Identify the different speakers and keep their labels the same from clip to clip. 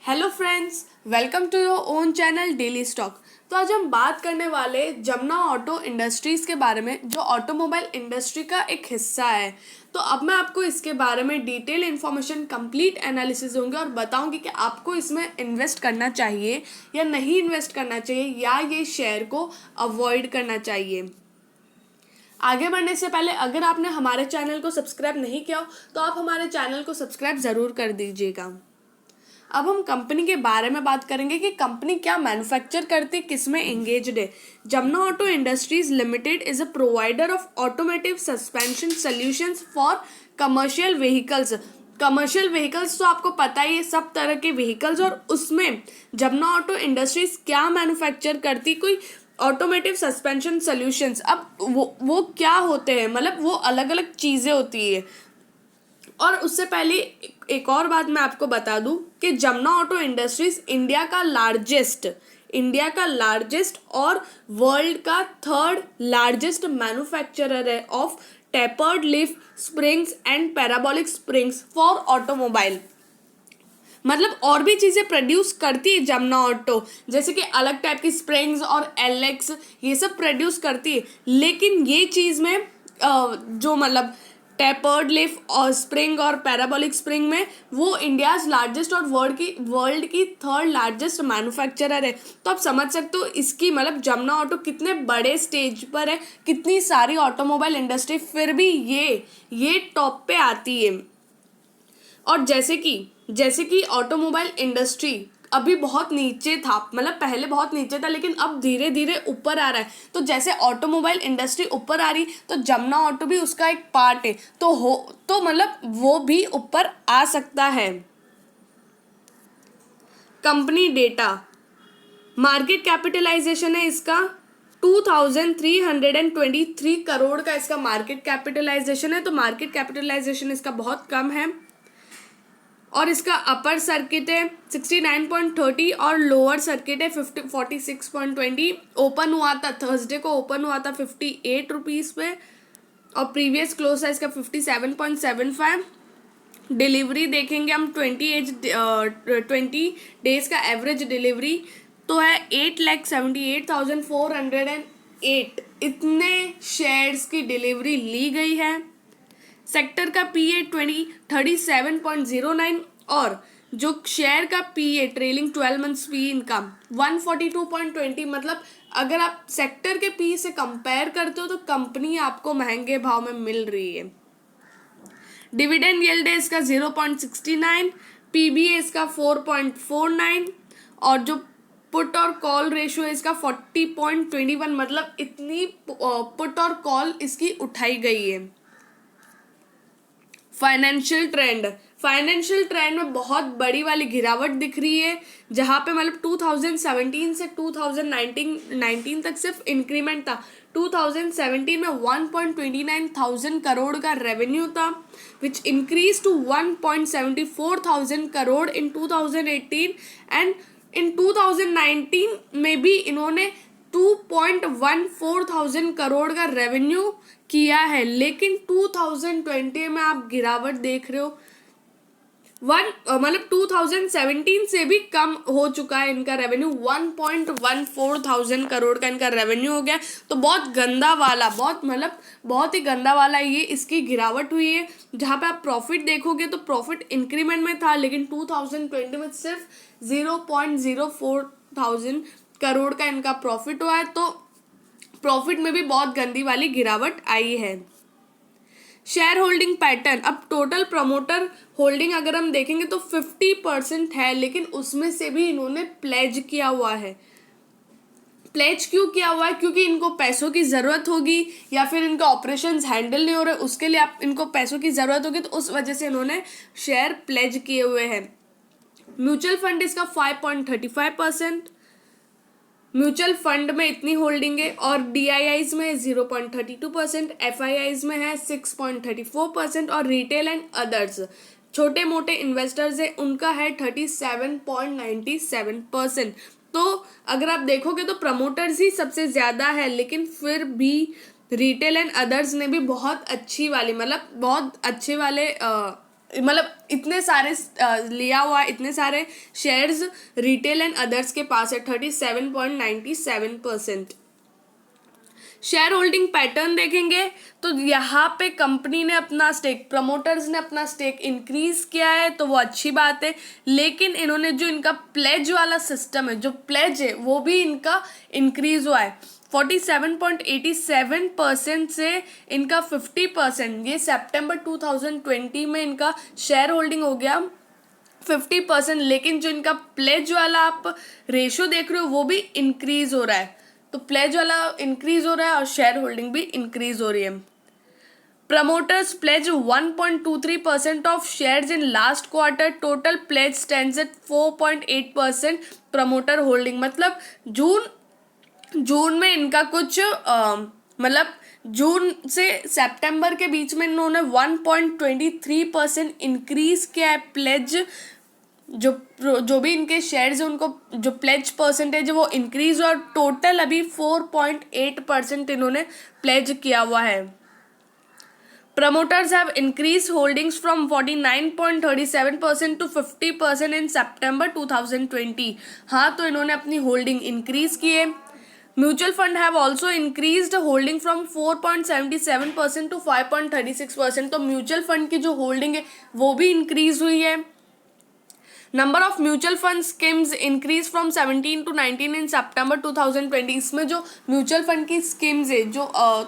Speaker 1: Hello friends, welcome to your own channel daily stock. तो आज हम बात करने वाले जमुना ऑटो इंडस्ट्रीज़ के बारे में, जो ऑटोमोबाइल इंडस्ट्री का एक हिस्सा है। तो अब मैं आपको इसके बारे में डिटेल इन्फॉर्मेशन, कंप्लीट एनालिसिस होंगे और बताऊंगी कि आपको इसमें इन्वेस्ट करना चाहिए या नहीं इन्वेस्ट करना चाहिए, या ये शेयर को अवॉइड करना चाहिए। आगे बढ़ने से पहले अगर आपने हमारे चैनल को सब्सक्राइब नहीं किया हो तो आप हमारे चैनल को सब्सक्राइब ज़रूर कर दीजिएगा। अब हम कंपनी के बारे में बात करेंगे कि कंपनी क्या मैन्युफैक्चर करती, किस में एंगेज्ड है। Jamuna auto industries limited is a provider of automotive suspension solutions for commercial vehicles. Commercial vehicles तो आपको पता ही है, सब तरह के व्हीकल्स, और उसमें जमुना ऑटो इंडस्ट्रीज क्या मैन्युफैक्चर करती, कोई ऑटोमेटिव सस्पेंशन सॉल्यूशंस। अब वो क्या होते हैं, मतलब वो अलग अलग चीज़ें होती है। और उससे पहले एक और बात मैं आपको बता दूं कि जमुना ऑटो इंडस्ट्रीज इंडिया का लार्जेस्ट और वर्ल्ड का थर्ड लार्जेस्ट मैन्युफैक्चरर है of tapered leaf springs and parabolic springs for automobile. मतलब और भी चीज़ें प्रोड्यूस करती है जमुना ऑटो, जैसे कि अलग टाइप की स्प्रिंग्स और एलेक्स, ये सब प्रोड्यूस करती है। लेकिन ये चीज़ में जो मतलब टेपर्ड लिफ और स्प्रिंग और पैराबोलिक स्प्रिंग में वो इंडियाज़ लार्जेस्ट और वर्ल्ड की थर्ड लार्जेस्ट मैन्युफैक्चरर है। तो आप समझ सकते हो इसकी मतलब जमुना ऑटो कितने बड़े स्टेज पर है, कितनी सारी ऑटोमोबाइल इंडस्ट्री, फिर भी ये टॉप पे आती है। और जैसे कि ऑटोमोबाइल इंडस्ट्री अभी बहुत नीचे था, मतलब पहले बहुत नीचे था, लेकिन अब धीरे धीरे ऊपर आ रहा है। तो जैसे ऑटोमोबाइल इंडस्ट्री ऊपर आ रही, तो जमुना ऑटो भी उसका एक पार्ट है, तो मतलब वो भी ऊपर आ सकता है। कंपनी डेटा, मार्केट कैपिटलाइजेशन है इसका 2323 करोड़ का इसका मार्केट कैपिटलाइजेशन है। तो मार्केट कैपिटलाइजेशन इसका बहुत कम है। और इसका अपर सर्किट है 69.30 और लोअर सर्किट है 46.20। ओपन हुआ था थर्सडे को, ओपन हुआ था 58 रुपीज़ पे, और प्रीवियस क्लोज है इसका 57.75। डिलीवरी देखेंगे हम 20 डेज का एवरेज डिलीवरी तो है 8,78,408। इतने शेयर्स की डिलीवरी ली गई है। सेक्टर का पीए 37.09 और जो शेयर का पीए ट्रेलिंग 12 मंथ्स पी इनका 142.20। मतलब अगर आप सेक्टर के पी से कंपेयर करते हो तो कंपनी आपको महंगे भाव में मिल रही है। डिविडेंड यील्ड है इसका 0.69, पीबीए इसका 4.49, और जो पुट और कॉल रेशियो है इसका 40.21। मतलब इतनी पुट और कॉल इसकी उठाई गई है। फाइनेंशियल ट्रेंड में बहुत बड़ी वाली गिरावट दिख रही है, जहाँ पे मतलब 2017 से 2019 तक सिर्फ इंक्रीमेंट था। 2017 में 1.29 थाउजेंड करोड़ का रेवेन्यू था, which increase to 1.74 thousand crore in 2018, and in 2019 में भी इन्होंने 2.14 थाउजेंड करोड़ का रेवेन्यू किया है। लेकिन 2020 में आप गिरावट देख रहे हो, मतलब 2017 से भी कम हो चुका है इनका रेवेन्यू। 1.14 थाउजेंड करोड़ का इनका रेवेन्यू हो गया। तो बहुत गंदा वाला, बहुत ही गंदा वाला ये इसकी गिरावट हुई है। जहाँ पे आप प्रॉफिट देखोगे तो प्रॉफिट इंक्रीमेंट में था, लेकिन 2020 में सिर्फ 0.04 थाउजेंड करोड़ का इनका प्रॉफिट हुआ है। तो प्रॉफिट में भी बहुत गंदी वाली गिरावट आई है। शेयर होल्डिंग पैटर्न, अब टोटल प्रमोटर होल्डिंग अगर हम देखेंगे तो 50% है, लेकिन उसमें से भी इन्होंने प्लेज किया हुआ है। प्लेज क्यों किया हुआ है? क्योंकि इनको पैसों की ज़रूरत होगी, या फिर इनका ऑपरेशंस हैंडल नहीं हो रहे, उसके लिए आप इनको पैसों की ज़रूरत होगी, तो उस वजह से इन्होंने शेयर प्लेज किए हुए हैं। म्यूचुअल फंड इसका 5.35%, म्यूचुअल फंड में इतनी होल्डिंग है, और डीआईआईज में 0.32%, एफआईआईज में है 6.34%, और रिटेल एंड अदर्स छोटे मोटे इन्वेस्टर्स है उनका है 37.97%। तो अगर आप देखोगे तो प्रमोटर्स ही सबसे ज़्यादा है, लेकिन फिर भी रिटेल एंड अदर्स ने भी बहुत अच्छी वाली, मतलब बहुत अच्छे वाले मतलब इतने सारे लिया हुआ है, इतने सारे शेयर्स रिटेल एंड अदर्स के पास है 37.97%। शेयर होल्डिंग पैटर्न देखेंगे तो यहाँ पे कंपनी ने अपना स्टेक, प्रमोटर्स ने अपना स्टेक इंक्रीज किया है, तो वो अच्छी बात है। लेकिन इन्होंने जो इनका प्लेज वाला सिस्टम है, जो प्लेज है वो भी इनका इंक्रीज हुआ है 47.87% से इनका 50%, ये सितंबर 2020 में इनका शेयर होल्डिंग हो गया 50%। लेकिन जो इनका प्लेज वाला आप रेशो देख रहे हो वो भी इंक्रीज हो रहा है, तो प्लेज वाला इंक्रीज हो रहा है और शेयर होल्डिंग भी इंक्रीज हो रही है। Promoters pledge 1.23% of shares in last quarter, total pledge stands at 4.8% promoter holding. मतलब जून में इनका कुछ मतलब जून से सितंबर के बीच में इन्होंने 1.23% इंक्रीज किया है प्लेज। जो भी इनके शेयर्स है उनको जो प्लेज परसेंटेज है वो इंक्रीज, और टोटल अभी 4.8% इन्होंने प्लेज किया हुआ है। Promoters have increase holdings from 49.37% to 50% in सितंबर 2020। हाँ, तो इन्होंने अपनी होल्डिंग इंक्रीज की है। Mutual fund have also increased holding from 4.77% to 5.36%। तो म्यूचुअल फंड की जो होल्डिंग है वो भी इंक्रीज हुई है। Number of mutual fund schemes increase from 17 to 19 in सितंबर 2020। इसमें जो म्यूचुअल फंड की स्कीम्स है जो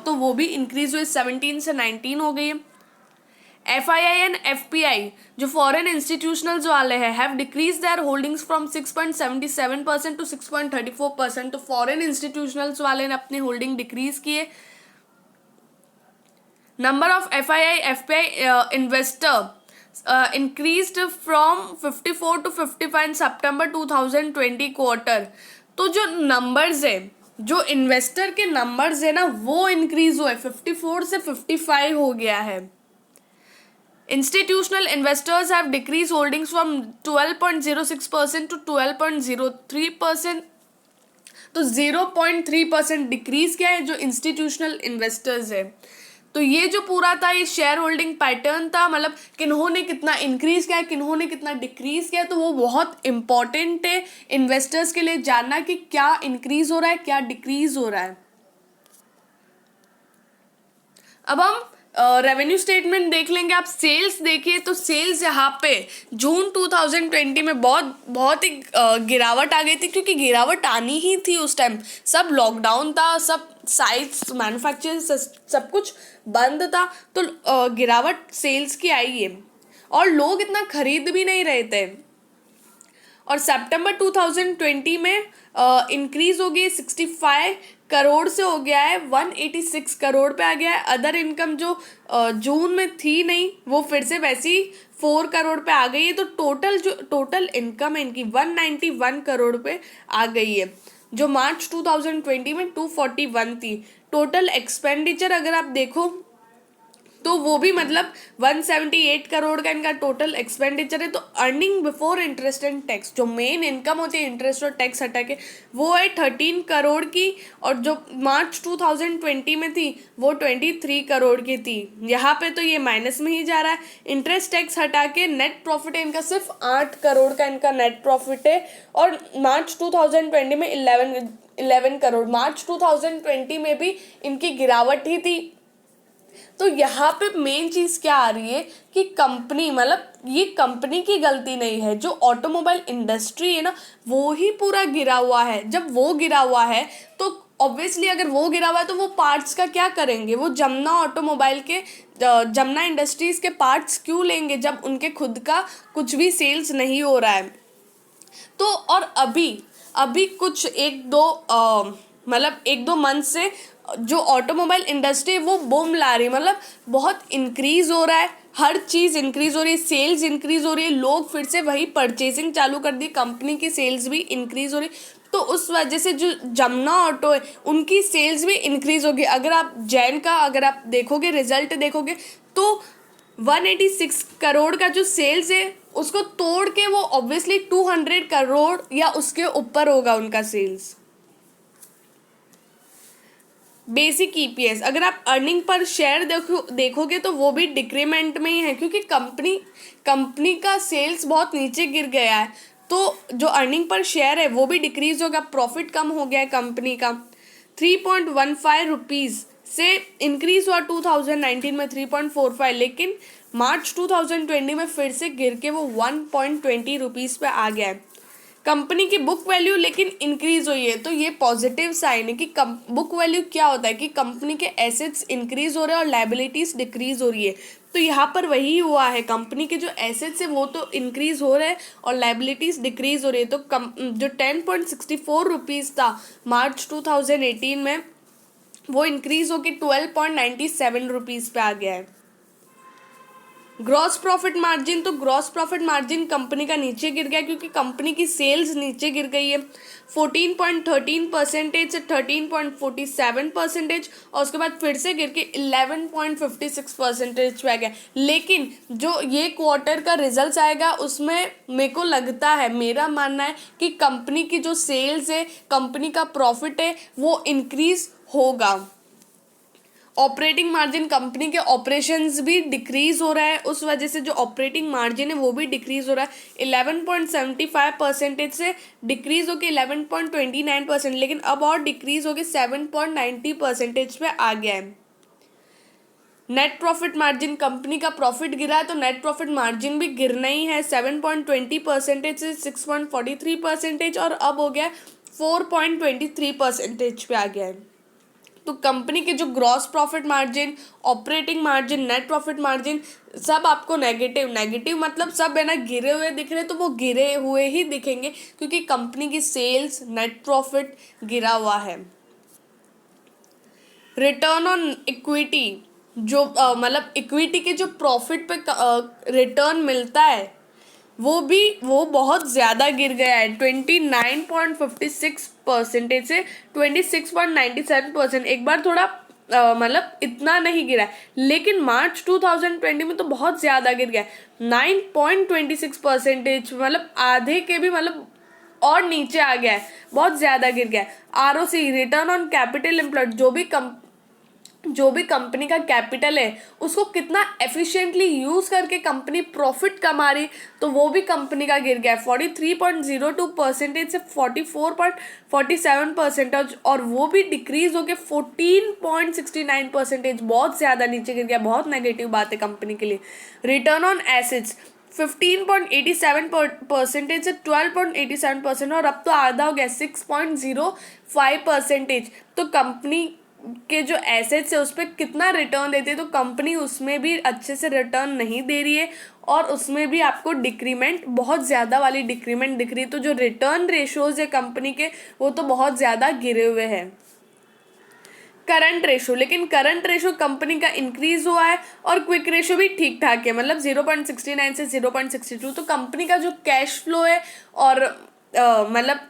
Speaker 1: तो वो भी इंक्रीज हुए, 17 से 19 हो गई है। FII एंड FPI जो फॉरेन इंस्टीट्यूशनल्स वाले हैं have decrease their holdings from 6.77% to 6.34%। तो फॉरेन इंस्टीट्यूशनल्स वाले ने अपनी होल्डिंग डिक्रीज की है। Number of FII FPI investor increased from 54 to 55 in September 2020 quarter. तो जो नंबर्स है, जो इन्वेस्टर के नंबर्स है ना, वो इंक्रीज हुए 54 से 55 हो गया है। Institutional investors have decrease holdings from 12.06% to 12.03%। तो 0.3% डिक्रीज किया है जो इंस्टीट्यूशनल इन्वेस्टर्स है। तो ये जो पूरा था ये शेयर होल्डिंग पैटर्न था, मतलब किन्होंने कितना इंक्रीज किया है, किन्होंने कितना डिक्रीज किया, तो वो बहुत इंपॉर्टेंट है इन्वेस्टर्स के लिए जानना कि क्या इंक्रीज हो रहा है, क्या डिक्रीज हो रहा है। अब हम रेवेन्यू स्टेटमेंट देख लेंगे। आप सेल्स देखिए तो सेल्स यहाँ पे जून 2020 में बहुत ही गिरावट आ गई थी, क्योंकि गिरावट आनी ही थी उस टाइम। सब लॉकडाउन था, सब साइट्स मैन्युफैक्चरिंग सब कुछ बंद था, तो गिरावट सेल्स की आई है और लोग इतना खरीद भी नहीं रहे थे। और सितंबर 2020 में इंक्रीज हो गई 65 करोड़ से हो गया है 186 करोड़ पे आ गया है। अदर इनकम जो जून में थी नहीं वो फिर से वैसी 4 करोड़ पे आ गई है। तो टोटल इनकम है इनकी 191 करोड़ पे आ गई है, जो मार्च 2020 में 241 थी। टोटल एक्सपेंडिचर अगर आप देखो तो वो भी मतलब 178 करोड़ का इनका टोटल एक्सपेंडिचर है। तो earning before interest and tax, जो मेन इनकम होती है इंटरेस्ट और टैक्स हटा के, वो है 13 करोड़ की, और जो मार्च 2020 में थी वो 23 करोड़ की थी। यहाँ पे तो ये माइनस में ही जा रहा है। इंटरेस्ट टैक्स हटा के नेट प्रॉफिट है इनका सिर्फ 8 करोड़ का इनका नेट प्रॉफिट है, और मार्च 2020 में 11 करोड़। मार्च 2020 में भी इनकी गिरावट ही थी। तो यहाँ पे मेन चीज़ क्या आ रही है कि कंपनी, मतलब ये कंपनी की गलती नहीं है, जो ऑटोमोबाइल इंडस्ट्री है ना वो ही पूरा गिरा हुआ है। जब वो गिरा हुआ है तो ऑब्वियसली अगर वो गिरा हुआ है तो वो पार्ट्स का क्या करेंगे, वो जमुना ऑटोमोबाइल के जमुना इंडस्ट्रीज़ के पार्ट्स क्यों लेंगे जब उनके खुद का कुछ भी सेल्स नहीं हो रहा है। तो और अभी कुछ एक दो मंथ से जो ऑटोमोबाइल इंडस्ट्री है वो बूम ला रही है, मतलब बहुत इंक्रीज हो रहा है, हर चीज़ इंक्रीज हो रही है, सेल्स इंक्रीज हो रही है, लोग फिर से वही परचेसिंग चालू कर दी, कंपनी की सेल्स भी इंक्रीज हो रही। तो उस वजह से जो जमुना ऑटो है उनकी सेल्स भी इंक्रीज होगी। अगर आप जैन का अगर आप देखोगे रिजल्ट देखोगे तो 186 करोड़ का जो सेल्स है उसको तोड़ के वो ऑब्वियसली 200 करोड़ या उसके ऊपर होगा उनका सेल्स। बेसिक ईपीएस, अगर आप अर्निंग पर शेयर देखोगे तो वो भी डिक्रीमेंट में ही है, क्योंकि कंपनी का सेल्स बहुत नीचे गिर गया है, तो जो अर्निंग पर शेयर है वो भी डिक्रीज होगा, प्रॉफिट कम हो गया है कंपनी का। 3.15 रुपीज़ से इंक्रीज हुआ 2019 में 3.45, लेकिन मार्च 2020 में फिर से गिर के वो 1.20 रुपीज़ पे आ गया है। कंपनी की बुक वैल्यू लेकिन इंक्रीज हुई है, तो ये पॉजिटिव साइन है कि बुक वैल्यू क्या होता है कि कंपनी के एसेट्स इंक्रीज हो रहे हैं और लायबिलिटीज डिक्रीज हो रही है। तो यहाँ पर वही हुआ है, कंपनी के जो एसेट्स है वो तो इंक्रीज हो रहे हैं और लायबिलिटीज डिक्रीज हो रही है। तो जो 10.64 रुपीज़ था मार्च 2018 में, वो इंक्रीज होकर 12.97 रुपीज़ पे आ गया है। ग्रॉस प्रॉफिट मार्जिन, तो ग्रॉस प्रॉफिट मार्जिन कंपनी का नीचे गिर गया क्योंकि कंपनी की सेल्स नीचे गिर गई है 14.13% से 13.47%, और उसके बाद फिर से गिर के 11.56% पे आ गया। लेकिन जो ये क्वार्टर का रिजल्ट आएगा उसमें मेरे को लगता है, मेरा मानना है कि कंपनी की जो सेल्स है, कंपनी का प्रॉफिट है, वो इंक्रीज होगा। ऑपरेटिंग मार्जिन, कंपनी के ऑपरेशंस भी डिक्रीज हो रहा है, उस वजह से जो ऑपरेटिंग मार्जिन है वो भी डिक्रीज हो रहा है 11.75% से डिक्रीज होकर 11.29%, लेकिन अब और डिक्रीज होकर 7.90% पे आ गया है। नेट प्रॉफिट मार्जिन, कंपनी का प्रॉफिट गिरा है तो नेट प्रॉफिट मार्जिन भी गिरना ही है 7.20% से 6.43%, और अब हो गया 4.23% पे आ गया है। तो कंपनी के जो gross profit margin, operating margin, net profit margin सब आपको नेगेटिव मतलब सब है ना गिरे हुए दिख रहे, तो वो गिरे हुए ही दिखेंगे क्योंकि कंपनी की सेल्स, नेट प्रॉफिट गिरा हुआ है। रिटर्न ऑन इक्विटी, जो मतलब इक्विटी के जो प्रॉफिट पे रिटर्न मिलता है वो बहुत ज़्यादा गिर गया है 29.56% से 26.97%। एक बार थोड़ा मतलब इतना नहीं गिरा है, लेकिन मार्च 2020 में तो बहुत ज़्यादा गिर गया है 9.26%, मतलब आधे के भी मतलब और नीचे आ गया है, बहुत ज़्यादा गिर गया है। ROC, return on capital employed, जो भी कंपनी का कैपिटल है उसको कितना एफिशिएंटली यूज़ करके कंपनी प्रॉफिट कमा रही, तो वो भी कंपनी का गिर गया है 43.02% से 44.47%, और वो भी डिक्रीज होकर 14.69%, बहुत ज़्यादा नीचे गिर गया, बहुत नेगेटिव बात है कंपनी के लिए। रिटर्न ऑन एसेट्स 15.87% से 12.87%, और अब तो आधा हो गया 6.05%। तो कंपनी के जो एसेट्स है उस पर कितना रिटर्न देते हैं, तो कंपनी उसमें भी अच्छे से रिटर्न नहीं दे रही है और उसमें भी आपको डिक्रीमेंट, बहुत ज़्यादा वाली डिक्रीमेंट दिख रही है। तो जो रिटर्न रेशोज़ है कंपनी के वो तो बहुत ज़्यादा गिरे हुए हैं। करंट रेशो, लेकिन करंट रेशो कंपनी का इंक्रीज हुआ है और क्विक रेशो भी ठीक ठाक है, मतलब 0.69 से 0.62। तो कंपनी का जो कैश फ्लो है और मतलब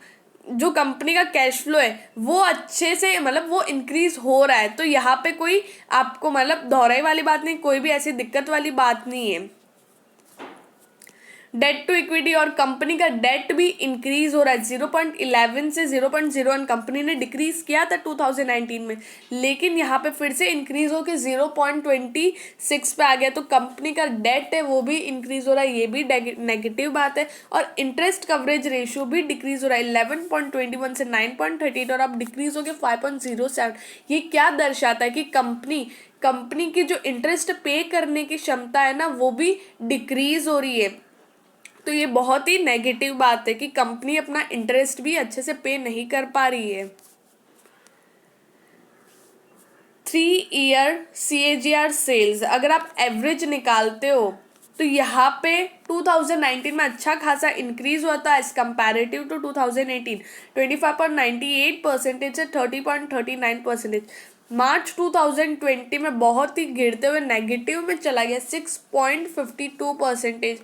Speaker 1: जो कंपनी का कैश फ्लो है वो अच्छे से मतलब वो इंक्रीज हो रहा है, तो यहाँ पे कोई आपको मतलब दोहराई वाली बात नहीं, कोई भी ऐसी दिक्कत वाली बात नहीं है। डेट टू इक्विटी, और कंपनी का डेट भी इंक्रीज हो रहा है 0.11 से 0.01, कंपनी ने डिक्रीज किया था 2019 में, लेकिन यहाँ पे फिर से इंक्रीज होकर 0.26 पे आ गया। तो कंपनी का डेट है वो भी इंक्रीज हो रहा है, ये भी नेगेटिव बात है। और इंटरेस्ट कवरेज रेशियो भी डिक्रीज हो रहा है 11.21 से 9.38, और अब डिक्रीज हो गया 5.07। ये क्या दर्शाता है कि कंपनी की जो इंटरेस्ट पे करने की क्षमता है ना वो भी डिक्रीज हो रही है। तो ये बहुत ही नेगेटिव बात है कि कंपनी अपना इंटरेस्ट भी अच्छे से पे नहीं कर पा रही है। 3 ईयर CAGR सेल्स, अगर आप एवरेज निकालते हो तो यहाँ पे 2019 में अच्छा खासा इंक्रीज हुआ था एज कंपैरेटिव टू 2018, 25.98% से 30.39%। मार्च 2020 में बहुत ही गिरते हुए नेगेटिव में चला गया 6.52%।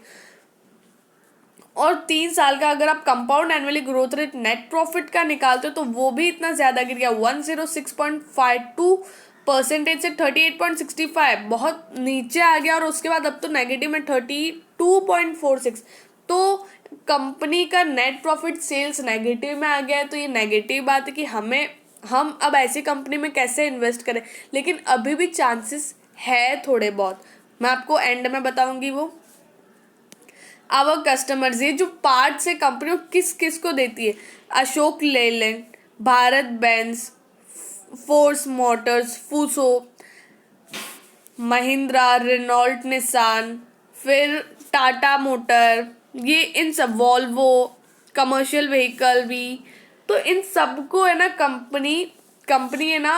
Speaker 1: और 3 साल का अगर आप compound annually growth rate net profit का निकालते हो तो वो भी इतना ज़्यादा गिर गया 106.52% से 38.65, बहुत नीचे आ गया। और उसके बाद अब तो नेगेटिव में 32.46। तो कंपनी का नेट प्रॉफिट सेल्स नेगेटिव में आ गया है, तो ये नेगेटिव बात है कि हमें हम अब ऐसी कंपनी में कैसे इन्वेस्ट करें, लेकिन अभी भी चांसेस है थोड़े बहुत, मैं आपको एंड में बताऊंगी वो। आवर कस्टमर्स, ये जो पार्ट्स है कंपनी किस किस को देती है, Ashok Leyland, Bharat Benz, Force Motors, Fuso, Mahindra, Renault, Nissan, फिर टाटा मोटर, ये इन सब, वॉल्वो, कमर्शियल व्हीकल भी। तो इन सबको है ना कंपनी कंपनी है ना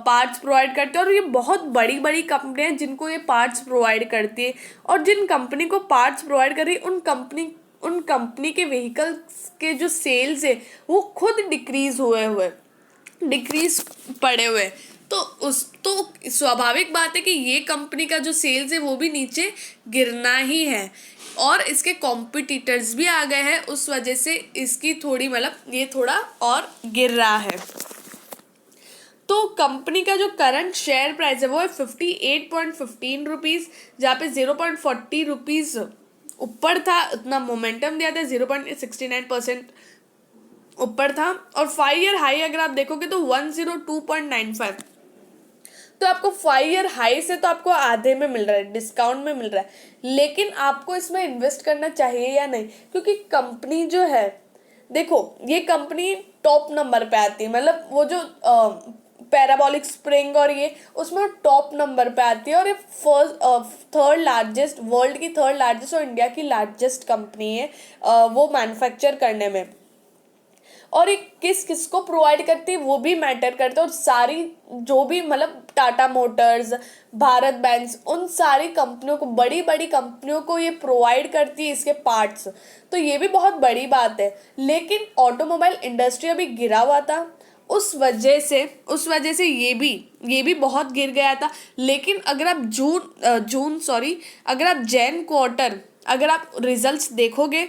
Speaker 1: पार्ट्स प्रोवाइड करती है, और ये बहुत बड़ी बड़ी कंपनियां हैं जिनको ये पार्ट्स प्रोवाइड करती है। और जिन कंपनी को पार्ट्स प्रोवाइड कर रही है उन कंपनी के व्हीकल्स के जो सेल्स है वो खुद डिक्रीज पड़े हुए। तो स्वाभाविक बात है कि ये कंपनी का जो सेल्स है वो भी नीचे गिरना ही है, और इसके कॉम्पिटिटर्स भी आ गए हैं, उस वजह से इसकी थोड़ी मतलब ये थोड़ा और गिर रहा है। तो कंपनी का जो करंट शेयर प्राइस है वो है 58.15 रुपीज़, जहाँ पे 0.40 रुपीज़ ऊपर था, उतना मोमेंटम दिया था, 0.69% ऊपर था। और 5 ईयर हाई अगर आप देखोगे तो 102.95, तो आपको 5 ईयर हाई से तो आपको आधे में मिल रहा है, डिस्काउंट में मिल रहा है। लेकिन आपको इसमें इन्वेस्ट करना चाहिए या नहीं, क्योंकि कंपनी जो है, देखो ये कंपनी टॉप नंबर पे आती है, मतलब वो जो पैराबोलिक स्प्रिंग और ये उसमें टॉप नंबर पे आती है, और ये थर्ड लार्जेस्ट, वर्ल्ड की थर्ड लार्जेस्ट और इंडिया की लार्जेस्ट कंपनी है वो मैन्युफैक्चर करने में। और ये किस किस को प्रोवाइड करती है वो भी मैटर करता है, और सारी जो भी मतलब टाटा मोटर्स, भारत बेंज, उन सारी कंपनियों को, बड़ी बड़ी कंपनियों को ये प्रोवाइड करती है इसके पार्ट्स। तो ये भी बहुत बड़ी बात है। लेकिन ऑटोमोबाइल इंडस्ट्री अभी गिरा हुआ था, उस वजह से ये भी बहुत गिर गया था। लेकिन अगर आप अगर आप जैन क्वार्टर, अगर आप रिजल्ट्स देखोगे,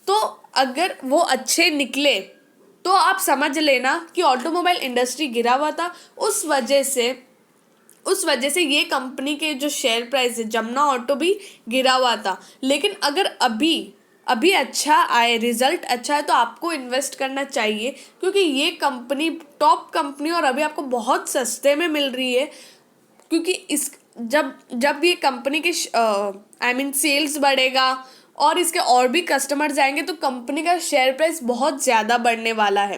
Speaker 1: तो अगर वो अच्छे निकले तो आप समझ लेना कि ऑटोमोबाइल इंडस्ट्री गिरा हुआ था। उस वजह से ये कंपनी के जो शेयर प्राइस है, जमुना ऑटो भी गिरा हुआ था। लेकिन अगर अभी अभी अच्छा आए, रिजल्ट अच्छा है, तो आपको इन्वेस्ट करना चाहिए, क्योंकि ये कंपनी टॉप कंपनी और अभी आपको बहुत सस्ते में मिल रही है। क्योंकि इस जब जब ये कंपनी के सेल्स बढ़ेगा और इसके और भी कस्टमर्स आएंगे, तो कंपनी का शेयर प्राइस बहुत ज़्यादा बढ़ने वाला है।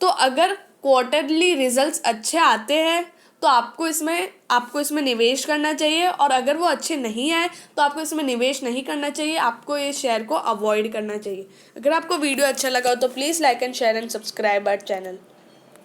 Speaker 1: तो अगर क्वार्टरली रिजल्ट्स अच्छे आते हैं तो आपको इसमें निवेश करना चाहिए, और अगर वो अच्छे नहीं आए तो आपको इसमें निवेश नहीं करना चाहिए, आपको ये शेयर को अवॉइड करना चाहिए। अगर आपको वीडियो अच्छा लगा हो तो please like and share and subscribe our channel.